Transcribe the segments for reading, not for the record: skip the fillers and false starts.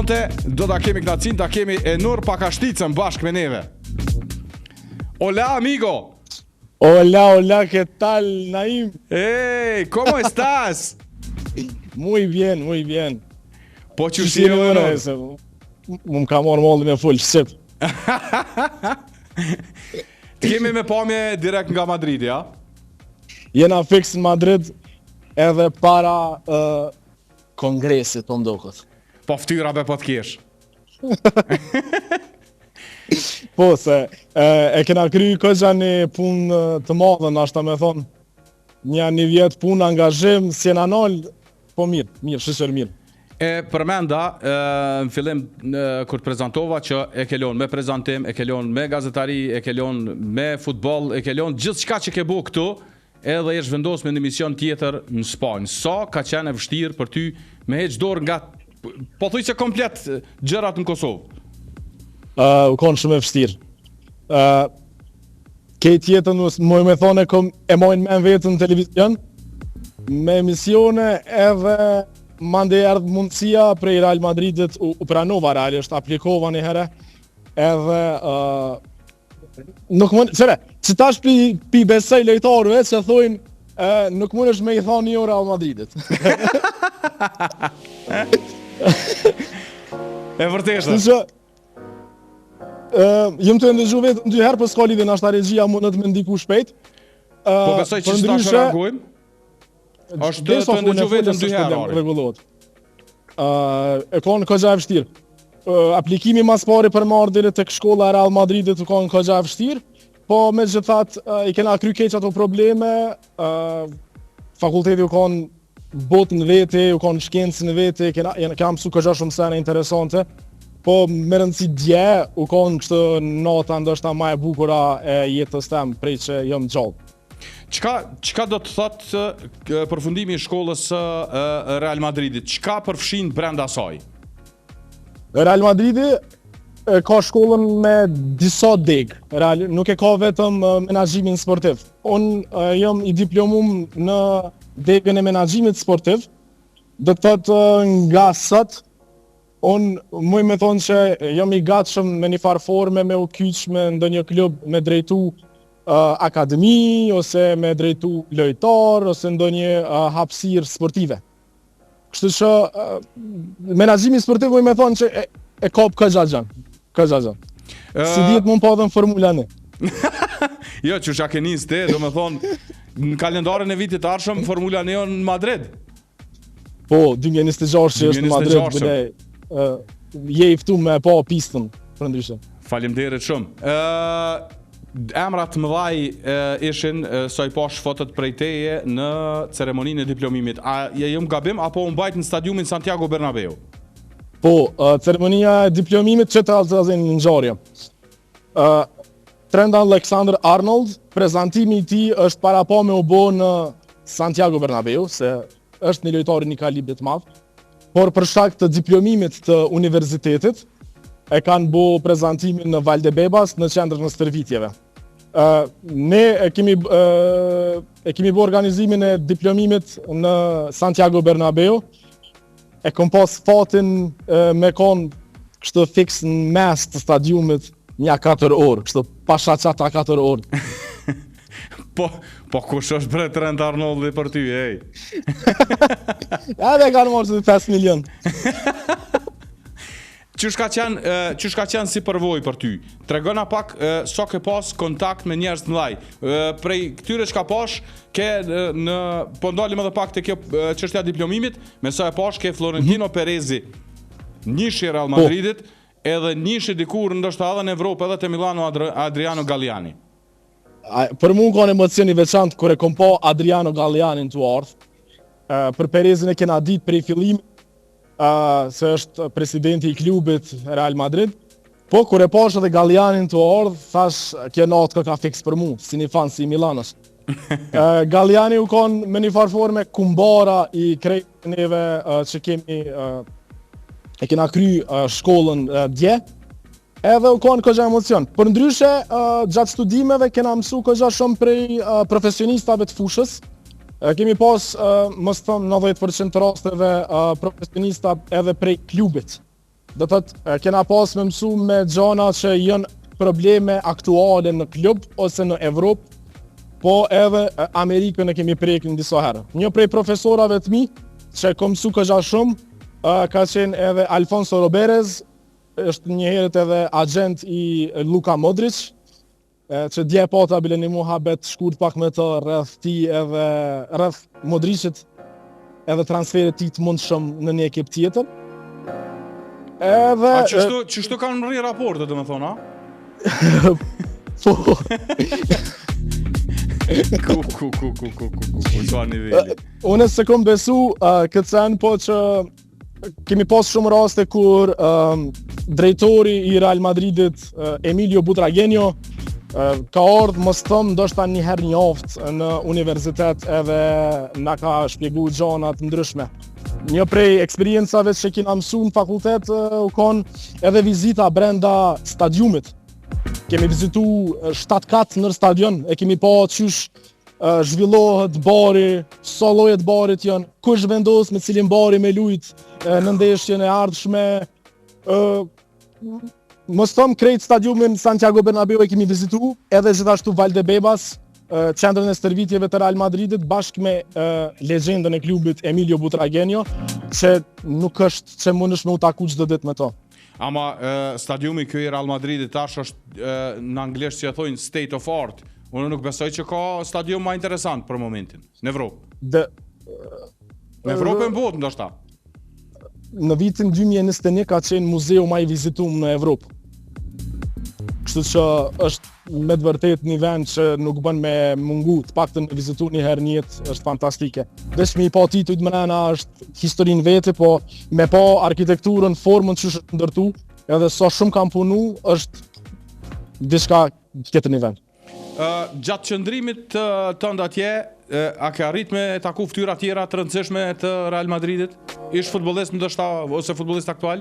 sonte do ta kemi Knacin, ta kemi Enur Pakashticën bashkë me neve. Hola amigo. Hola, ¿qué tal, Naim? Hey, ¿cómo estás? Muy bien. Po që shire Më ka morë mollin e full, shqip. Të kemi me pamje direkt nga Madridi, ja? Jena fix në Madrid edhe para kongresit, po mdokët. Po ftyrave po të kesh. Po, se e kena kry këgja një punë të madhe, nashta me thonë. Një vjetë punë, angazhim, si jena nalë, po mirë, shishër mirë. E përmenda, në fillim kur të prezentova që e kelon me prezentim, e kelon me gazetari, e kelon me futbol, e kelon gjithë çka që ke bu këtu, edhe jesh vendos me një mision tjetër në Spanjë. Sa ka qenë e vështirë për ty me heq dorë nga, po thuj që komplet gjërat në Kosovë? U konë shumë e vështirë. Këtë jetën më me thonë e mojnë me vetën në televizion, me emisione edhe mande erdhë mundësia prej Real Madridit u pranova realisht, aplikova një herë, edhe nuk mund, që tash pi besoj lejtarëve që thojnë nuk mund është me i thonë një Real Madridit. E vërteshtë. Jëm të ndëgju vetëm 2 herë, për s'ka lidhje nashta regjia mundet me ndiku shpejt. Po besoj që s'ta që reagojmë? Është të ndëgju vetëm 2 herë. E konë këgja e vështirë. Aplikimi mas pari për marrë të shkolla Real Madridit u konë këgja e vështirë, po me gjithat i kena kry keq ato probleme, fakulteti u konë botë në vete, u konë shkencë në vete, kena mësu këgja shumë sene interesante, po me rëndësi dje u konë kështë nota ndoshta ma e bukura e jetës tem prej që jëm gjallë. Çka do të thotë përfundimi i shkollës së Real Madridit? Çka përfshin brenda saj? Real Madridi ka shkollën me disa degë. Nuk e ka vetëm menaxhimin sportiv. Unë jam i diplomum në degën e menaxhimit sportiv. Do të thotë nga sot unë muj me thonë që jam i gatshëm me një farë forme me u kyç me ndonjë klub me drejtu akademi, ose me drejtu lojtar, ose ndonjë hapësirë sportive. Kështu që menaxhimi sportiv muj me thonë që e kap këgja gjanë. Si dihet mund pa dhe në Formula 1. Jo, që shka ke njës te, do me thonë, në kalendarën e vitit arshëm, Formula 1 në Madrid. Po, 2026 që është në Madrid, je i ftu me pa pistën, për ndryshe. Faleminderit shumë. Emrat mëdhaj ishin sa i pash fotot prej teje në ceremoninë e diplomimit. A jam gabim apo u mbajt në stadiumin Santiago Bernabeu? Po, ceremonia e diplomimit që të alëzën në ngjarje. Trent Alexander-Arnold, prezantimi i tij është para pa me u bo në Santiago Bernabeu, se është një lojtar një kalibrit madh, por për shkak të diplomimit të universitetit e kanë bo prezantimin në Valdebebas në qendrën e stërvitjeve. Ne e kemi bo organizimin e diplomimit në Santiago Bernabeu, e kom pas fatin me konë kështë fix në mes të stadiumit nja 4 orë, kështë pasha qata 4 orë. Po kush është bre Trent Arnoldi për ty, ej? Ja dhe kanë morë 5 milion. Qysh ka qenë si përvojë për ty? Tregona pak sa ke pas kontakt me njerëz të mëdhaj. Prej këtyre çka pash, po ndalim edhe pak te kjo çështja diplomimit, me sa e pash ke Florentino Perezi, njëshi Real Madridit, edhe njëshi dikur ndoshta edhe në Evropë, edhe te Milano Adriano Galliani. Për mu ka një emocion i veçantë kur e kom pa Adriano Gallianin të ardhë. Për Perezin e kena ditë prej fillimit, se është presidenti i klubit Real Madrid, po kur e pash edhe Gallianin të ardhë, thash kjo natë ka fix për mu, si një fan si Milanos. Galliani u konë me një farforme kumbara i krejt neve që kemi e kena kry shkollën dje, edhe u konë këgja emocion. Për ndryshe, gjatë studimeve kena mësu këgja shumë prej profesionistave të fushës. Kemi pas, mos thëmë 90% rasteve profesionistat edhe prej klubit. do thotë kena pas me mësu me gjana që janë probleme aktuale në klub ose në Evropë, po edhe Amerikën e kemi prekur në disa herë. Një prej profesorave të mi që kom mësu këgja shumë, ka qenë edhe Alfonso Roberez, është një herët edhe agent i Luka Modric, që dje pata bile një muhabet shkurt pak me të rreth ti edhe rreth Modricit edhe transferit ti të mund shumë në një ekip tjetër. Edhe... A qështu kanë më rri raportet, dhe me thonë, a? Po... Sa niveli. Unë se kom besu këtë sen, po që kemi pas shumë raste kur drejtori i Real Madridit, Emilio Butragueño, ka ardhë mos thëmë ndoshta një herë njoftë në universitet edhe na ka shpjegu gjana të ndryshme. Një prej eksperiencave që kina mësu në fakultet u konë edhe vizita brenda stadiumit. Kemi vizitu 7 katë në stadion, e kemi pa qysh zhvillohet bari, sa llojet barit janë, kush vendos me cilin bari me lujt në ndeshjen e ardhshme. Mos thom krejt stadiumin Santiago Bernabeu e kemi vizitu, edhe gjithashtu Valdebebas, qendrën e stërvitjeve të Real Madridit, bashkë me legjendën e klubit Emilio Butragueño, që nuk është që mundesh me u taku çdo ditë me to. Ama stadiumi kjo i Real Madridit tash është në anglisht që thonë state of art. Unë nuk besoj që ka stadium më interesant për momentin në Evropë. Në Evropë e në botë ndoshta. Në vitin 2021 ka qenë muzeu më i vizituar në Evropë. Kështu që është me të vërtet një vend që nuk bën me mungu, të paktën me vizitu një herë në jetë, është fantastike. Veç me i pa titujt mrena është historinë vete, po me pa arkitekturën, formën që është ndërtu, edhe sa shumë kam punu, është diçka tjetër një vend. Gjatë qëndrimit tënd atje, a ke arrit me taku ftyra tjera të rëndësishme të Real Madridit? Ish futbollist ndoshta ose futbollist aktual?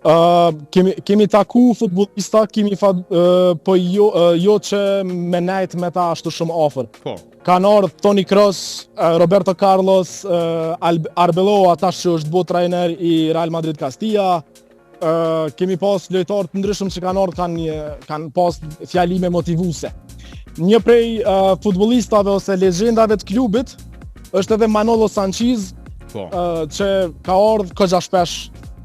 Kemi taku futbollista, po jo që me nejt me ta ashtu shumë afër. Po. Kanë ardhur Toni Kroos, Roberto Carlos, Arbeloa, tash që është bot trajner i Real Madrid Castilla. Kemi pas lojtarë të ndryshëm që kanë ardhur, kanë pas fjalime motivuese. Një prej futbollistave ose legjendave të klubit është edhe Manolo Sanchiz, po. Që ka ardhur këgja shpesh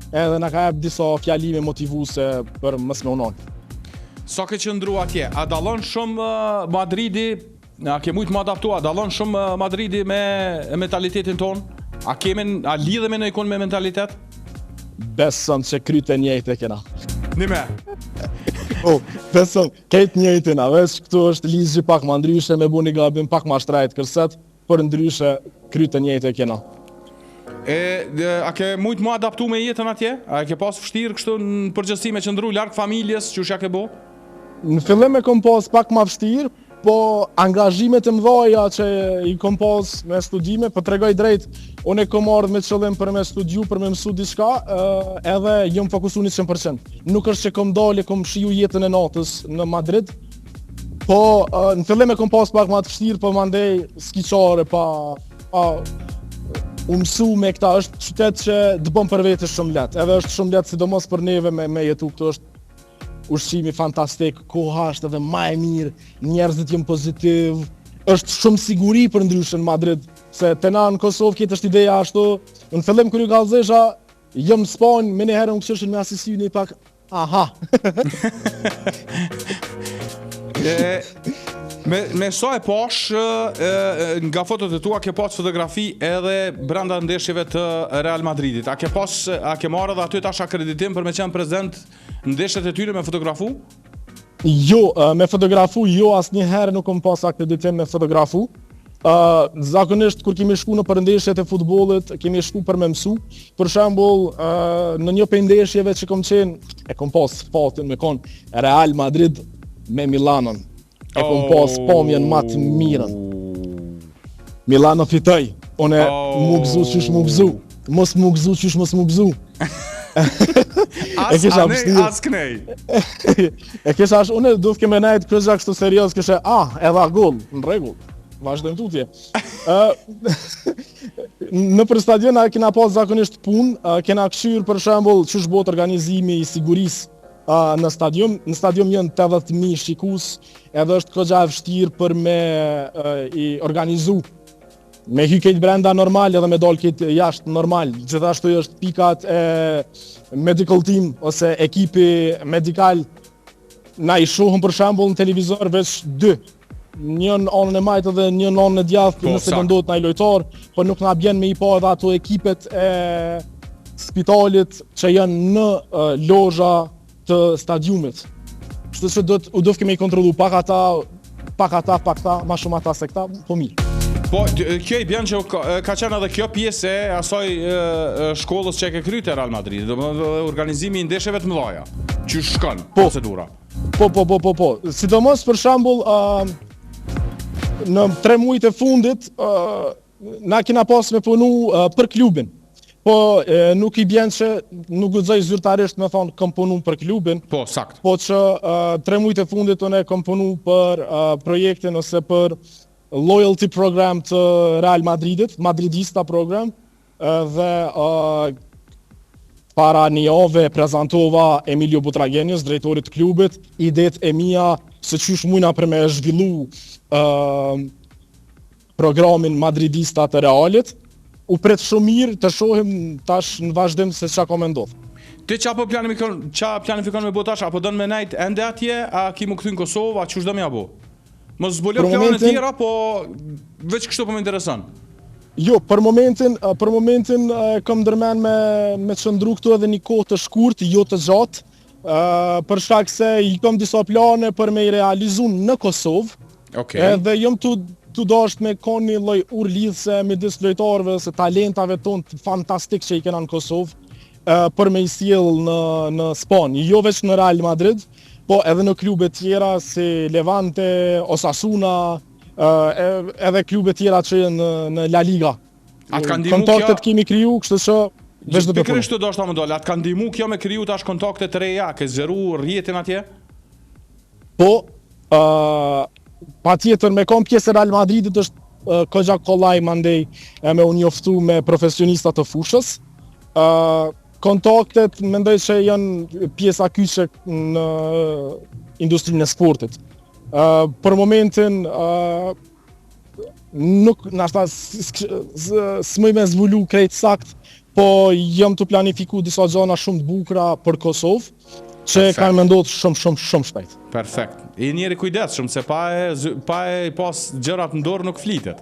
edhe na ka jep disa fjalime motivuese për mos me unon. Sa ke qëndru atje, a dallon shumë Madridi, a ke mujt më adaptu, a dallon shumë Madridi me mentalitetin ton? A lidhemi në ikon me mentalitet? Besëm që kryte njëjtë e kena. Nime? Besëm, kejt njëjtë na, veç këtu është lizhi pak ma ndryshe, me bu një gabim pak ma shtrajt kërset, për ndryshe kryte njëjtë e kena. A ke mujt më adaptu me jetën atje? A ke pas vështirë kështu në përgjithësi me qëndru larg familjes, qysh ja ke bo? Në fillim e kom pas pak ma vështirë, po angazhimet e mdhaja që i kom pas me studime, po tregoj drejt, unë e kom ardhur me qëllim për me studiu, për me mësu diçka, edhe jam fokusu 100%. Nuk është që kom dalë, kom shiju jetën e natës në Madrid, po në fillim e kom pas pak ma të vështirë, po mandej skiqare u mësu me këta, është qytet që të bën për vetë shumë lehtë, edhe është shumë lehtë sidomos për neve me jetu këtu, është ushqimi fantastik, koha është edhe më e mirë, njerëzit janë pozitiv, është shumë siguri për ndryshën në Madrid, se te na në Kosovë këtë është ideja ashtu, në fillim kur ju kallëzesha, jam në Spanjë, me një herë më këshëshin me asisiu një pak, aha. Me sa e pash, nga fotot e tua ke pas fotografi edhe brenda ndeshjeve të Real Madridit. A ke marrë dhe aty tash akreditim për me qenë prezent në ndeshjet e tyre me fotografu? Jo, me fotografu, jo, asnjëherë nuk kom pas akreditim me fotografu. Zakonisht kur kemi shku në përndeshjet e futbollit, kemi shku për me mësu. Për shembull, në një prej ndeshjeve që kom qenë, e kom pas fatin me kon Real Madrid me Milanon. E kom pas pamjen ma të mirën. Milano fitoj. Une mu gëzu qysh mu gëzu. Mos mu gëzu qysh mos mu gëzu. As anej, as knej. E kisha unë duhet keme nejtë kërëzja kështu serios, këshe, edha gol, në regull. vazhdojmë tutje. Në për stadion kena pas zakonisht punë, kena këshyr për shembull ç'është bot organizimi i sigurisë në stadium. Në stadium janë 80.000 shikus, edhe është goxha e vështirë për me i organizu. Me hy këtë brenda normal edhe me dal këtë jashtë normal. Gjithashtu është pikat e medical team ose ekipi medikal. Na i shohëm për shembull në televizor veç 2. Njën anën e majtë dhe njën anën e djathtë nëse këndot në i lojtar, po nuk na bjen me i pa edhe ato ekipet e spitalit që janë në lozha të stadiumit. Kështu që u do kemi kontrollu pak ata, ma shumë ata se këta, po mirë. Po, kjo i bjen që ka qenë edhe kjo pjesë e asoj shkollës që e ke kryte Real Madrid, organizimi i ndeshjeve të mëdha, që shkon procedura. Po. Sidomos për shembull, në 3 muajt e fundit, na kena pas me punu për klubin. Po, nuk i bjen që nuk guxoj zyrtarisht me thonë kam punu për klubin. Po, sakt. Po që 3 muajt e fundit unë kam punu për projektin ose për loyalty program të Real Madridit, Madridista program, dhe para një jave prezantova Emilio Butragueños, drejtorit të klubit, idet e mia se qysh mujna për me zhvillu programin madridista të Realit. U pret shumë mirë të shohim tash në vazhdim se çka ka me ndodh. Ti qa planifikon me bo tash, apo do në me nejt ende atje, a ki mu këthy në Kosovë, a qysh do me ja bo? Mos zbuljo planet e tjera, po veç kështu po më intereson. Jo, për momentin kam ndërmen me qëndru këtu edhe një kohë të shkurt, jo të gjatë, për shkak se i kam disa plane për me i realizu në Kosovë, edhe jam të dasht me ka një lloj urlidhse midis lojtarëve se talentave tonë fantastik që i kena në Kosovë, për me i sjell në Spanjë, jo veç në Real Madrid, po edhe në klube tjera si Levante, Osasuna, edhe klube tjera që janë në La Liga. Kontaktet kemi kriju, kështu që veç do të punoj. Pikërisht do shta më dole, atë ka ndihmu kjo me kriju tash kontakte të reja, ke zgjeru rrjetin atje? Po, pa tjetër me kom pjesë e Real Madridit është goxha kollaj mandej me u njoftu me profesionistat të fushës. Kontaktet mendoj që janë pjesa kyçe në industrinë e sportit. Për momentin nuk nashta s'mëj me zvulu krejt sakt, po jam të planifiku disa gjana shumë të bukura për Kosovë, që kanë me ndodhë shumë shpejt. Perfekt. I njeri kujdesshëm se pa e pas gjërat në dorë nuk flitet.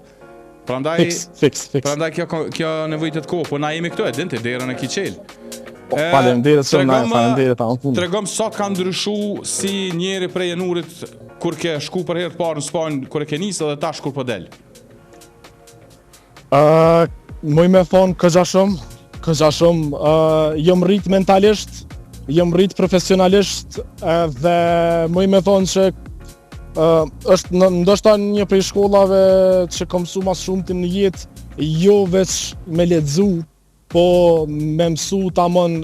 Prandaj Fix. Prandaj kjo nevojitet kohë, po na jemi këtu e dinti derën e Kiçel. Faleminderit shumë, faleminderit ta unë. Tregom sa ka ndryshu si njeri prej Enurit kur ke shku për herë të parë në Spanjë, kur e ke nisë dhe tash kur po del. Muj me thonë këgja shumë, jëm rrit mentalisht, jëm rrit profesionalisht, dhe muj me thonë që është ndoshta një prej shkollave që kam mësu mas shumë të në jetë, jo veç me lexu, po me mësu tamam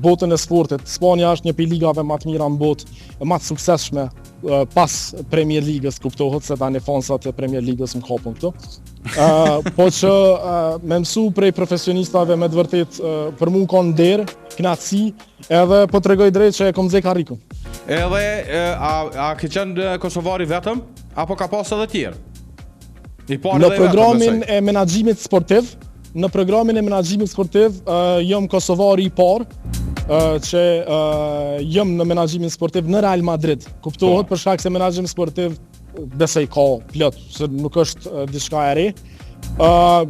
botën e sportit. Spanja është një prej ligave më të mira në botë, më të suksesshme pas Premier Ligës, kuptohet se tani fansat e Premier Ligës më kapën këtu. Po që me mësu prej profesionistave me të vërtet për mu ka nder, knatësi, edhe po tregoj drejt që e kom zek harrikun. Edhe a ke qenë kosovari vetëm, apo ka pas edhe tjerë? Në programin e menaxhimit sportiv, jam kosovari i parë, që jam në menaxhimin sportiv në Real Madrid. Kuptohet për shkak se menaxhimi sportiv besoj ka plot, se nuk është diçka e re.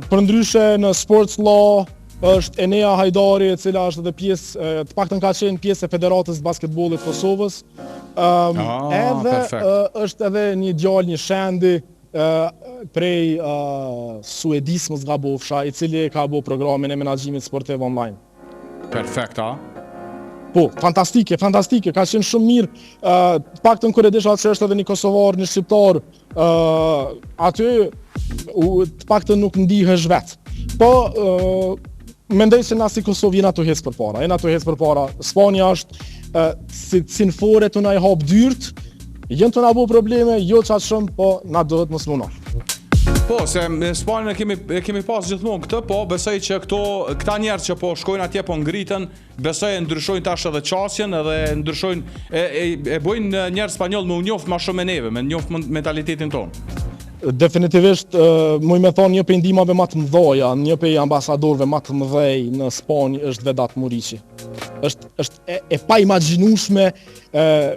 Përndryshe në sports law është Enea Hajdari, e cila është edhe pjesë, të paktën ka qenë pjesë e Federatës Basketbollit Kosovës. Edhe është edhe një djalë, një shendi prej Suedis mos gabofsha, i cili ka bo programin e menaxhimit sportiv online. Perfekt, a? Po, fantastike, ka qenë shumë mirë. Të paktën kur e disha që është edhe një kosovar, një shqiptar, aty të paktën nuk ndihesh vetë. Po, mendoj se na si Kosovë jena të hecë përpara. Spanja është si në fore të na i hap dyrt, jënë të na bo probleme, jo qatë shumë, po na dohet mos munar. Po, se në Spanjën e kemi pas gjithmonë këtë, po besoj që këta njerëz që po shkojnë atje po ngritën, besoj e ndryshojnë tash edhe qasjen edhe ndryshojnë e bojnë njerëz spanjoll me u njoft më shumë me neve, me njoft mentalitetin tonë. Definitivisht, muj me thonë një për ndihmave më të mëdhoja, një për ambasadorëve më të mëdhej në Spanjë është Vedat Muriqi. Është e pa imagjinueshme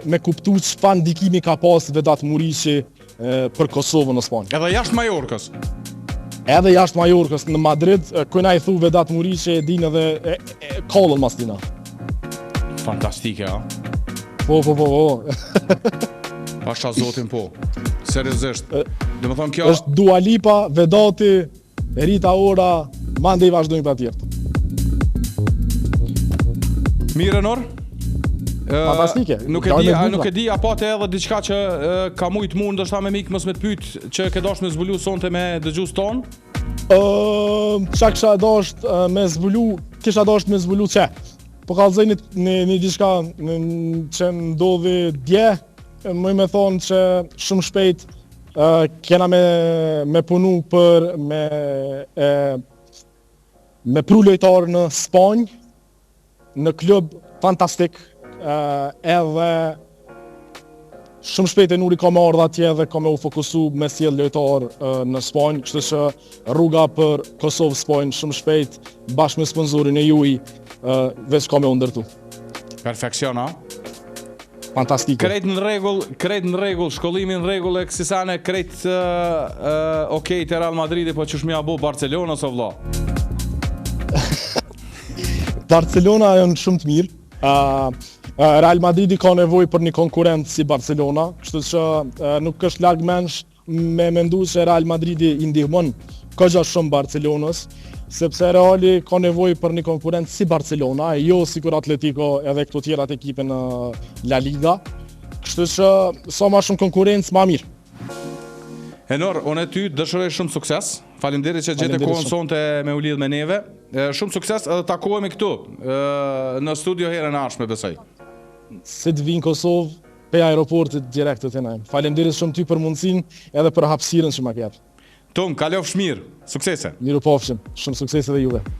me kuptu çfarë ndikimi ka pas Vedat Muriqi për Kosovën në Spanjë. Edhe jashtë Majorkës. Edhe jashtë Majorkës në Madrid, kujna i thu Vedat Muriqi e din edhe kollën mas tina. Fantastike, a? Po. Pasha zotin po. Seriozisht. Dhe më thonë kjo... është Dua Lipa, Vedati, Rita Ora, mandej vazhdojnë për tjertë. Mire Nor? Fantastike. Nuk e di apo te edhe diçka që ka mujt mund ndoshta me mik mos me të pyet që ke dashur me zbulu sonte me dëgjues ton? Çka kisha dashur me zbulu, kisha dashur me zbulu çe. Po kallzoj një diçka që ndodhi dje, më me thonë që shumë shpejt kena me punu për me pru lojtar në Spanjë, në klub fantastik, edhe shumë shpejt e nuri ka me ardha atje dhe ka me u fokusu me sjell lojtar në Spanjë, kështu që rruga për Kosovë-Spanjë shumë shpejt bashkë me sponsorin e juaj veç ka me u ndërtu. Perfeksion, a? Fantastike. Krejt në rregull, shkollimi në rregull e kësisane, krejt okej te Real Madridi, po ç'është më apo Barcelona o vlla. Barcelona janë shumë të mirë. Real Madridi ka nevojë për një konkurrent si Barcelona, kështu që nuk është larg mensh me mendu se Real Madridi i ndihmon kogja shumë Barcelonës, sepse Reali ka nevojë për një konkurrent si Barcelona, e jo sikur Atletico edhe këto tjerat ekipe në La Liga. Kështu që sa më shumë konkurrencë më mirë. Enor, unë ty dëshiroj shumë sukses. Faleminderit që gjete kohën sonte me u lidh me neve. Shumë sukses edhe takohemi këtu në studio herën e ardhshme besoj. Si të vinë Kosovë, pe aeroportit direkt të na. Faleminderit shumë ty për mundësinë edhe për hapësirën që ma ke jap. Tom, kalofsh mirë. Suksese. Miru pofshim. Shumë suksese dhe juve.